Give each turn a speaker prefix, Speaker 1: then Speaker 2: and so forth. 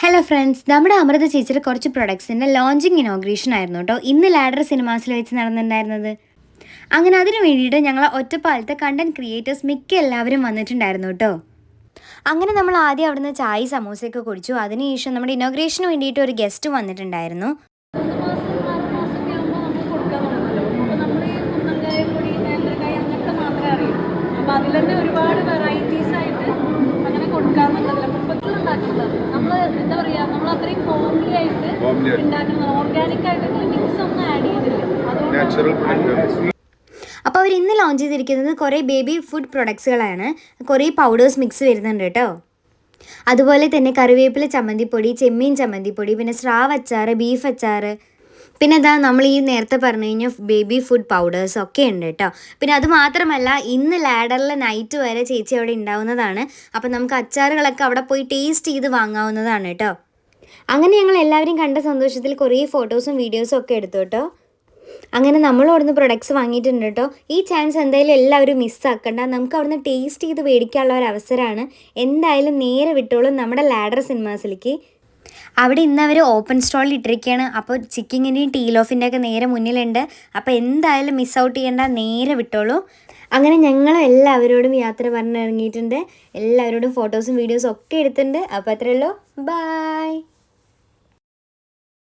Speaker 1: Hello friends, നമ്മുടെ അമൃത ചേച്ചിയുടെ കുറച്ച് പ്രൊഡക്ട്സിൻ്റെ ലോഞ്ചിങ് ഇനോഗ്രേഷൻ ആയിരുന്നു കേട്ടോ ഇന്ന് ലാഡർ സിനിമാസിൽ വെച്ച് നടന്നിട്ടുണ്ടായിരുന്നത്. അങ്ങനെ അതിന് വേണ്ടിയിട്ട് ഞങ്ങൾ ഒറ്റപ്പാലത്തെ കണ്ടൻറ് ക്രിയേറ്റേഴ്സ് മിക്ക എല്ലാവരും വന്നിട്ടുണ്ടായിരുന്നു കേട്ടോ. അങ്ങനെ നമ്മൾ ആദ്യം അവിടുന്ന് ചായ സമൂസയൊക്കെ കുടിച്ചു. അതിനുശേഷം നമ്മുടെ ഇനോഗ്രേഷന് വേണ്ടിയിട്ട് ഒരു ഗസ്റ്റ് വന്നിട്ടുണ്ടായിരുന്നു.
Speaker 2: അതിൽ തന്നെ ഒരുപാട് വെറൈറ്റീസ് ആയിട്ട് അങ്ങനെ കൊടുക്കാന്നുള്ളതില്ല നമ്മൾ എന്താ പറയുക, നമ്മൾ അത്രയും ഹോംലി ആയിട്ട് ഉണ്ടാക്കുന്നത്, ഓർഗാനിക് ആയിട്ട് മിക്സ് ഒന്നും ആഡ് ചെയ്തില്ല. അതുകൊണ്ട്
Speaker 1: അപ്പോൾ അവർ ഇന്ന് ലോഞ്ച് ചെയ്തിരിക്കുന്നത് കുറേ ബേബി ഫുഡ് പ്രൊഡക്ട്സുകളാണ്. കുറേ പൗഡേഴ്സ് മിക്സ് വരുന്നുണ്ട് കേട്ടോ. അതുപോലെ തന്നെ കറിവേപ്പില ചമ്മന്തിപ്പൊടി, ചെമ്മീൻ ചമ്മന്തിപ്പൊടി, പിന്നെ സ്രാവ് അച്ചാർ, ബീഫ് അച്ചാർ, പിന്നെ അതാ നമ്മൾ ഈ നേരത്തെ പറഞ്ഞു കഴിഞ്ഞാൽ ബേബി ഫുഡ് പൗഡേഴ്സ് ഒക്കെ ഉണ്ട് കേട്ടോ. പിന്നെ അത് മാത്രമല്ല, ഇന്ന് ലാഡറിൽ നൈറ്റ് വരെ ചേച്ചി അവിടെ ഉണ്ടാവുന്നതാണ്. അപ്പോൾ നമുക്ക് അച്ചാറുകളൊക്കെ അവിടെ പോയി ടേസ്റ്റ് ചെയ്ത് വാങ്ങാവുന്നതാണ് കേട്ടോ. അങ്ങനെ ഞങ്ങൾ എല്ലാവരും കണ്ട സന്തോഷത്തിൽ കുറേ ഫോട്ടോസും വീഡിയോസും ഒക്കെ എടുത്തു കേട്ടോ. അങ്ങനെ നമ്മൾ അവിടുന്ന് പ്രൊഡക്ട്സ് വാങ്ങിയിട്ടുണ്ട് കേട്ടോ. ഈ ചാൻസ് എന്തായാലും എല്ലാവരും മിസ്സാക്കണ്ട. നമുക്ക് അവിടുന്ന് ടേസ്റ്റ് ചെയ്ത് മേടിക്കാനുള്ള ഒരു അവസരമാണ്. എന്തായാലും നേരെ വിട്ടോളും നമ്മുടെ ലാഡർ സിനിമാസിലേക്ക്. അവിടെ ഇന്ന് അവർ ഓപ്പൺ സ്റ്റോളിൽ ഇട്ടിരിക്കുകയാണ്. അപ്പോൾ ചിക്കിങ്ങിൻ്റെയും ടീ ലോഫിൻ്റെ ഒക്കെ നേരെ മുന്നിലുണ്ട്. അപ്പോൾ എന്തായാലും മിസ് ഔട്ട് ചെയ്യേണ്ട, നേരെ വിട്ടോളൂ. അങ്ങനെ ഞങ്ങൾ എല്ലാവരോടും യാത്ര പറഞ്ഞിറങ്ങിയിട്ടുണ്ട്. എല്ലാവരോടും ഫോട്ടോസും വീഡിയോസും ഒക്കെ എടുത്തിട്ടുണ്ട്. അപ്പോൾ അത്രയേ ഉള്ളൂ. ബൈ.